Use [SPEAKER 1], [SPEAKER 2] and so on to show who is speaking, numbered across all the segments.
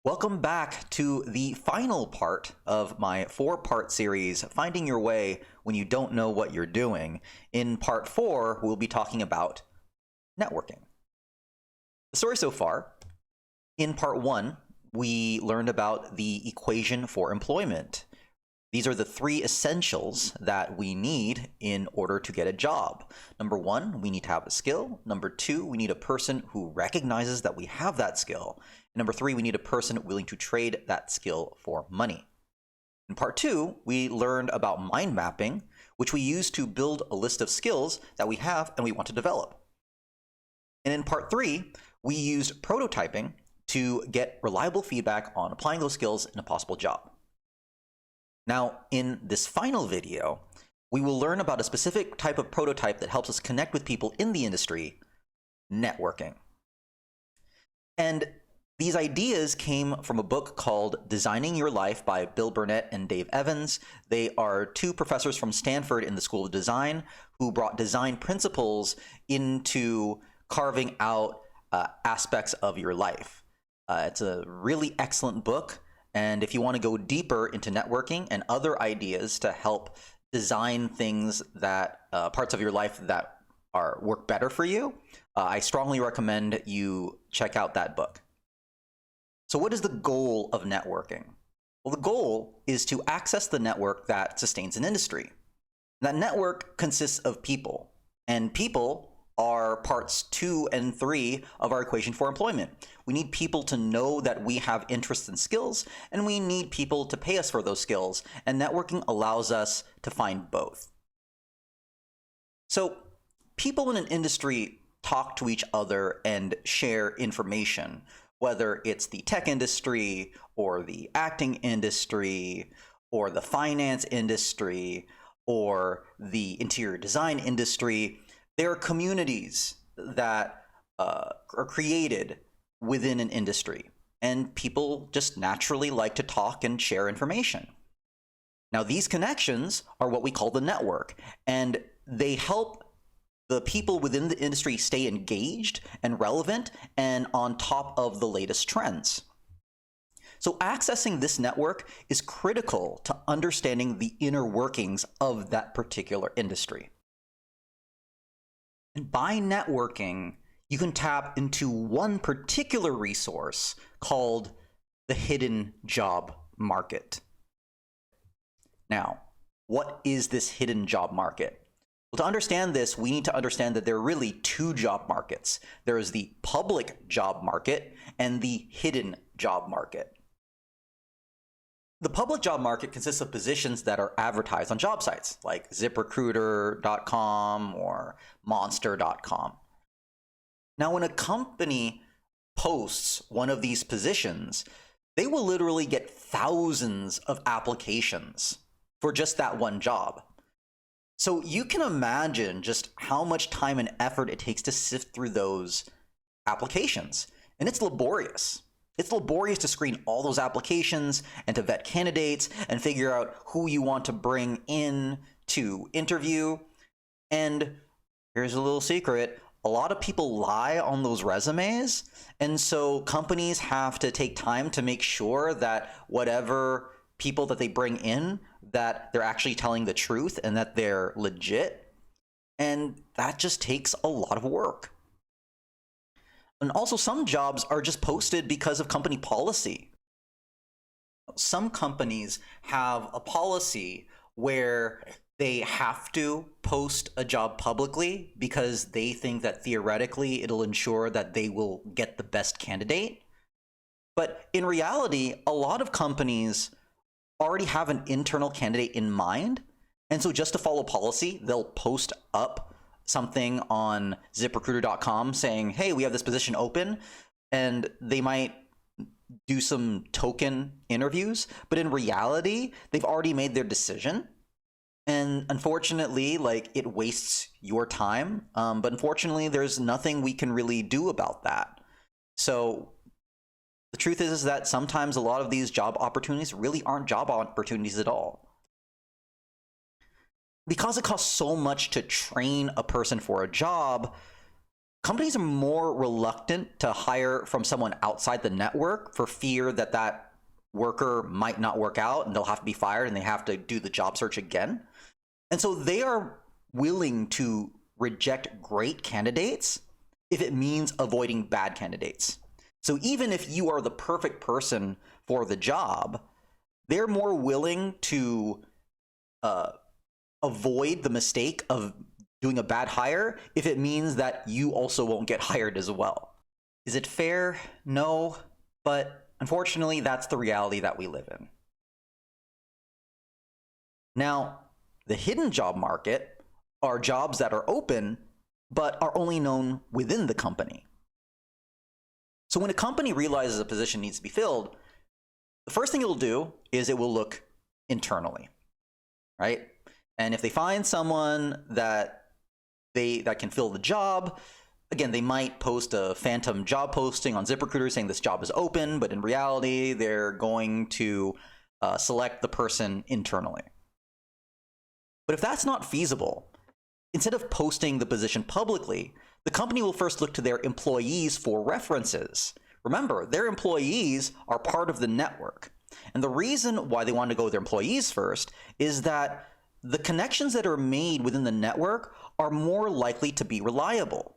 [SPEAKER 1] Welcome back to the final part of my four-part series, Finding Your Way When You Don't Know What You're Doing. In part 4, we'll be talking about networking. The story so far, in part 1, we learned about the equation for employment. These are the 3 essentials that we need in order to get a job. Number 1, we need to have a skill. Number 2, we need a person who recognizes that we have that skill. And number 3, we need a person willing to trade that skill for money. In part 2, we learned about mind mapping, which we use to build a list of skills that we have and we want to develop. And in part 3, we used prototyping to get reliable feedback on applying those skills in a possible job. Now, in this final video, we will learn about a specific type of prototype that helps us connect with people in the industry, networking. And these ideas came from a book called Designing Your Life by Bill Burnett and Dave Evans. They are 2 professors from Stanford in the School of Design who brought design principles into carving out aspects of your life. It's a really excellent book. And if you want to go deeper into networking and other ideas to help design things that parts of your life that work better for you, I strongly recommend you check out that book. So what is the goal of networking? Well, the goal is to access the network that sustains an industry. That network consists of people, and people are parts 2 and 3 of our equation for employment. We need people to know that we have interests and skills, and we need people to pay us for those skills, and networking allows us to find both. So people in an industry talk to each other and share information, whether it's the tech industry or the acting industry or the finance industry or the interior design industry. There are communities that are created within an industry, and people just naturally like to talk and share information. Now, these connections are what we call the network, and they help the people within the industry stay engaged and relevant and on top of the latest trends. So accessing this network is critical to understanding the inner workings of that particular industry. And by networking, you can tap into one particular resource called the hidden job market. Now, what is this hidden job market? Well, to understand this, we need to understand that there are really 2 job markets. There is the public job market and the hidden job market. The public job market consists of positions that are advertised on job sites like ZipRecruiter.com or Monster.com. Now, when a company posts one of these positions, they will literally get thousands of applications for just that one job. So you can imagine just how much time and effort it takes to sift through those applications. And it's laborious. It's laborious to screen all those applications and to vet candidates and figure out who you want to bring in to interview. And here's a little secret. A lot of people lie on those resumes. And so companies have to take time to make sure that whatever people that they bring in, that they're actually telling the truth and that they're legit. And that just takes a lot of work. And also, some jobs are just posted because of company policy. Some companies have a policy where they have to post a job publicly because they think that theoretically it'll ensure that they will get the best candidate. But in reality, a lot of companies already have an internal candidate in mind. And so just to follow policy, they'll post up something on ZipRecruiter.com saying, hey, we have this position open, and they might do some token interviews, but in reality, they've already made their decision. And unfortunately, it wastes your time. But unfortunately, there's nothing we can really do about that. So the truth is that sometimes a lot of these job opportunities really aren't job opportunities at all. Because it costs so much to train a person for a job, companies are more reluctant to hire from someone outside the network for fear that that worker might not work out and they'll have to be fired and they have to do the job search again. And so they are willing to reject great candidates if it means avoiding bad candidates. So even if you are the perfect person for the job, they're more willing to avoid the mistake of doing a bad hire if it means that you also won't get hired as well. Is it fair? No, but unfortunately, that's the reality that we live in. Now, the hidden job market are jobs that are open, but are only known within the company. So when a company realizes a position needs to be filled, the first thing it will do is it will look internally, right? And if they find someone that can fill the job, again, they might post a phantom job posting on ZipRecruiter saying this job is open, but in reality, they're going to select the person internally. But if that's not feasible, instead of posting the position publicly, the company will first look to their employees for references. Remember, their employees are part of the network. And the reason why they want to go with their employees first is that the connections that are made within the network are more likely to be reliable,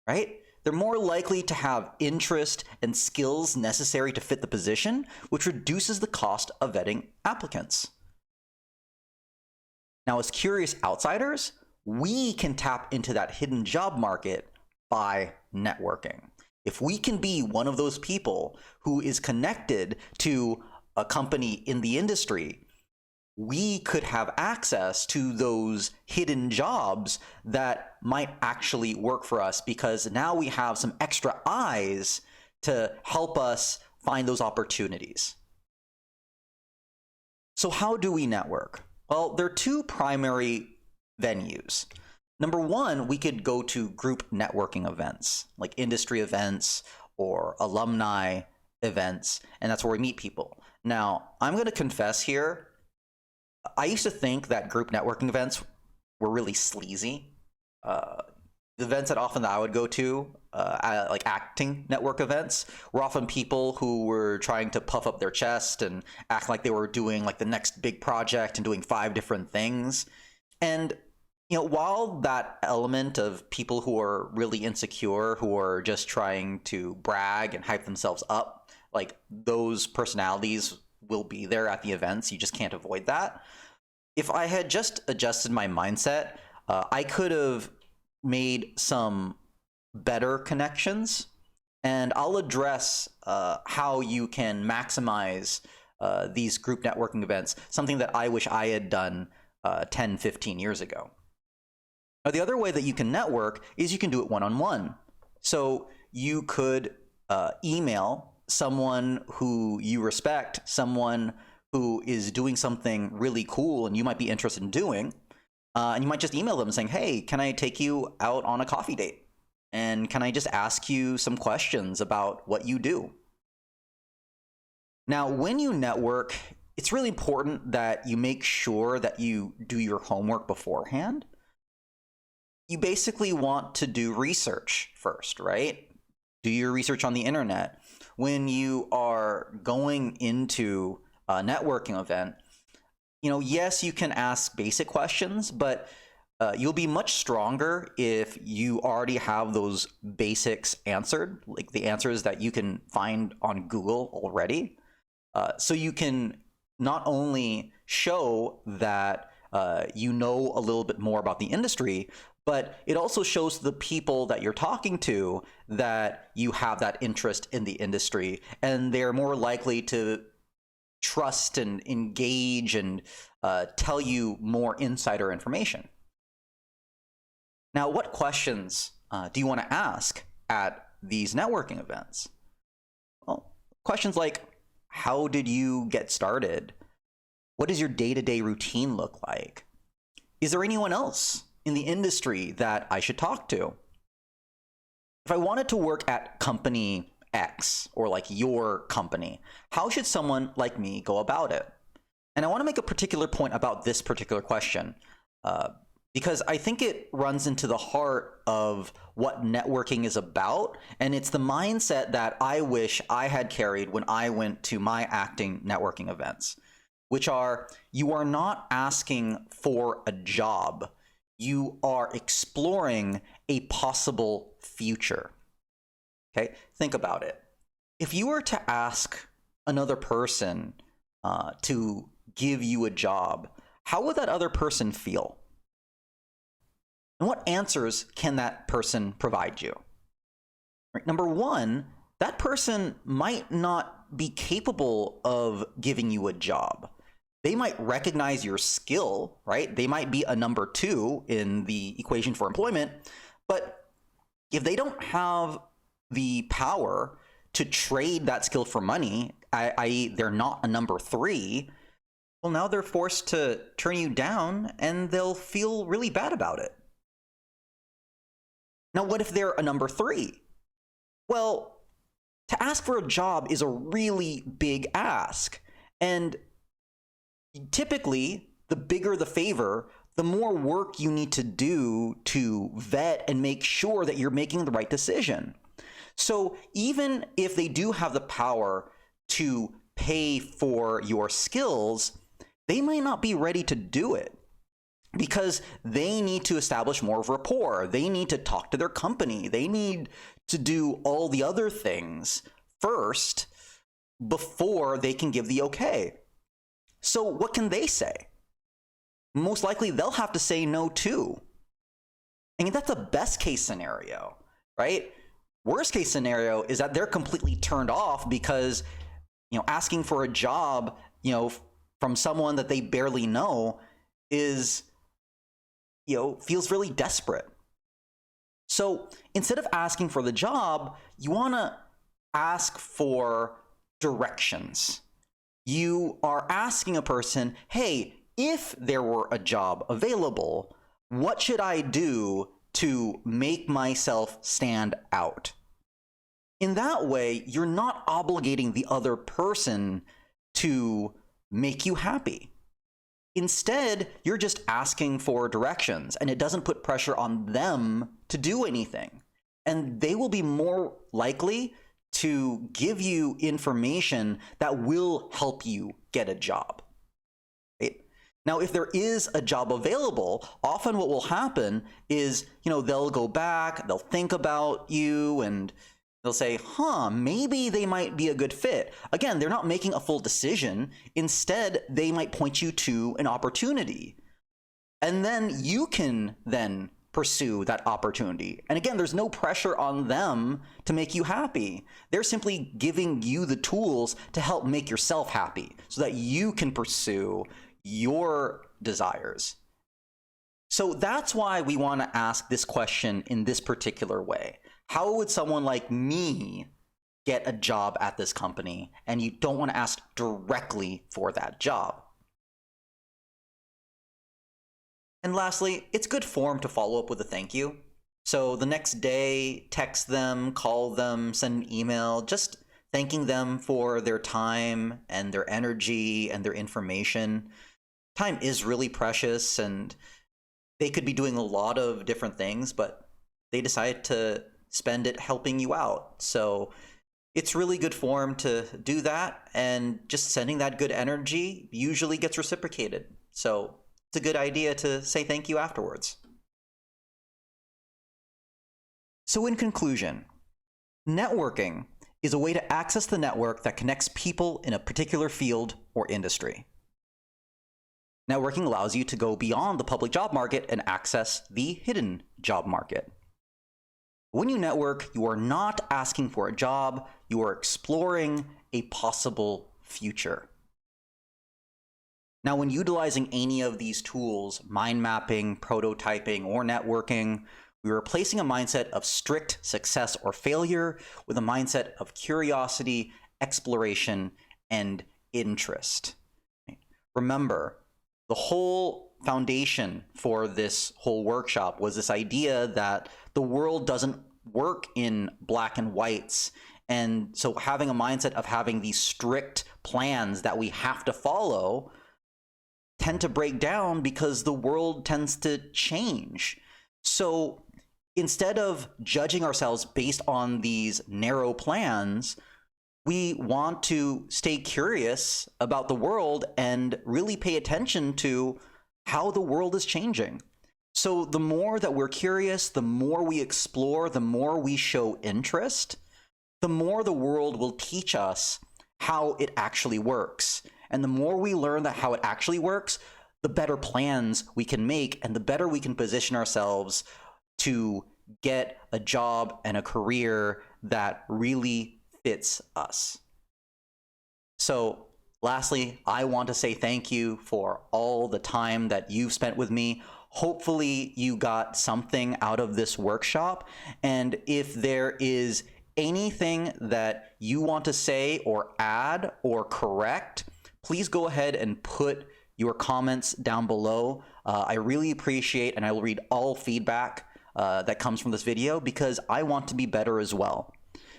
[SPEAKER 1] right? They're more likely to have interest and skills necessary to fit the position, which reduces the cost of vetting applicants. Now, as curious outsiders, we can tap into that hidden job market by networking. If we can be one of those people who is connected to a company in the industry, we could have access to those hidden jobs that might actually work for us because now we have some extra eyes to help us find those opportunities. So how do we network? Well, there are two primary venues. Number one, we could go to group networking events, like industry events or alumni events, and that's where we meet people. Now, I'm going to confess here, I used to think that group networking events were really sleazy. The events that I would go to, like acting network events, were often people who were trying to puff up their chest and act like they were doing like the next big project and doing 5 different things. And while that element of people who are really insecure, who are just trying to brag and hype themselves up, like those personalities will be there at the events. You just can't avoid that. If I had just adjusted my mindset, I could have made some better connections, and I'll address how you can maximize these group networking events, something that I wish I had done 10, 15 years ago. Now, the other way that you can network is you can do it one-on-one. So you could email someone who you respect, someone who is doing something really cool and you might be interested in doing, and you might just email them saying, hey, can I take you out on a coffee date? And can I just ask you some questions about what you do? Now, when you network, it's really important that you make sure that you do your homework beforehand. You basically want to do research first, right? Do your research on the internet. When you are going into a networking event, yes, you can ask basic questions, but you'll be much stronger if you already have those basics answered, like the answers that you can find on Google already. So you can not only show that you know a little bit more about the industry, but it also shows the people that you're talking to that you have that interest in the industry, and they're more likely to trust and engage and tell you more insider information. Now, what questions do you want to ask at these networking events? Well, questions like, how did you get started? What does your day-to-day routine look like? Is there anyone else in the industry that I should talk to? If I wanted to work at company X, or like your company, how should someone like me go about it? And I want to make a particular point about this particular question. because I think it runs into the heart of what networking is about. And it's the mindset that I wish I had carried when I went to my acting networking events, which are, you are not asking for a job. You are exploring a possible future. Okay, think about it. If you were to ask another person to give you a job, how would that other person feel? And what answers can that person provide you? Right. Number one, that person might not be capable of giving you a job. They might recognize your skill, right? They might be a number two in the equation for employment, but if they don't have the power to trade that skill for money, i.e. they're not a number three, well, now they're forced to turn you down and they'll feel really bad about it. Now, what if they're a number three? Well, to ask for a job is a really big ask. And typically, the bigger the favor, the more work you need to do to vet and make sure that you're making the right decision. So even if they do have the power to pay for your skills, they might not be ready to do it, because they need to establish more of rapport. They need to talk to their company. They need to do all the other things first before they can give the okay. So what can they say? Most likely they'll have to say no too. I mean, that's a best case scenario, right? Worst case scenario is that they're completely turned off because, asking for a job, from someone that they barely know is, feels really desperate. So instead of asking for the job, you want to ask for directions. You are asking a person, hey, if there were a job available, what should I do to make myself stand out? In that way, you're not obligating the other person to make you happy. Instead, you're just asking for directions, and it doesn't put pressure on them to do anything. And they will be more likely to give you information that will help you get a job. Right? Now, if there is a job available, often what will happen is, they'll go back, they'll think about you, and they'll say, maybe they might be a good fit. Again, they're not making a full decision. Instead, they might point you to an opportunity. And then you can then pursue that opportunity. And again, there's no pressure on them to make you happy. They're simply giving you the tools to help make yourself happy so that you can pursue your desires. So that's why we want to ask this question in this particular way. How would someone like me get a job at this company? And you don't want to ask directly for that job. And lastly, it's good form to follow up with a thank you. So the next day, text them, call them, send an email, just thanking them for their time and their energy and their information. Time is really precious, and they could be doing a lot of different things, but they decided to spend it helping you out. So it's really good form to do that, and just sending that good energy usually gets reciprocated. So it's a good idea to say thank you afterwards. So in conclusion, networking is a way to access the network that connects people in a particular field or industry. Networking allows you to go beyond the public job market and access the hidden job market. When you network, you are not asking for a job, you are exploring a possible future. Now, when utilizing any of these tools, mind mapping, prototyping, or networking, we are replacing a mindset of strict success or failure with a mindset of curiosity, exploration, and interest. Remember, the whole foundation for this whole workshop was this idea that the world doesn't work in black and whites. And so having a mindset of having these strict plans that we have to follow tend to break down because the world tends to change. So instead of judging ourselves based on these narrow plans, we want to stay curious about the world and really pay attention to how the world is changing. So the more that we're curious, the more we explore, the more we show interest, the more the world will teach us how it actually works. And the more we learn that how it actually works, the better plans we can make and the better we can position ourselves to get a job and a career that really fits us. So lastly, I want to say thank you for all the time that you've spent with me. Hopefully you got something out of this workshop. And if there is anything that you want to say or add or correct, please go ahead and put your comments down below. I really appreciate, and I will read all feedback that comes from this video because I want to be better as well.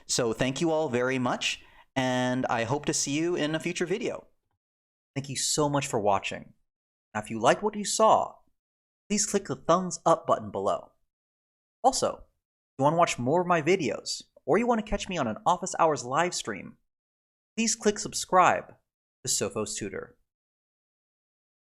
[SPEAKER 1] So thank you all very much, and I hope to see you in a future video. Thank you so much for watching. Now, if you liked what you saw, please click the thumbs up button below. Also, if you want to watch more of my videos, or you want to catch me on an office hours live stream, please click subscribe to Sophos Tutor.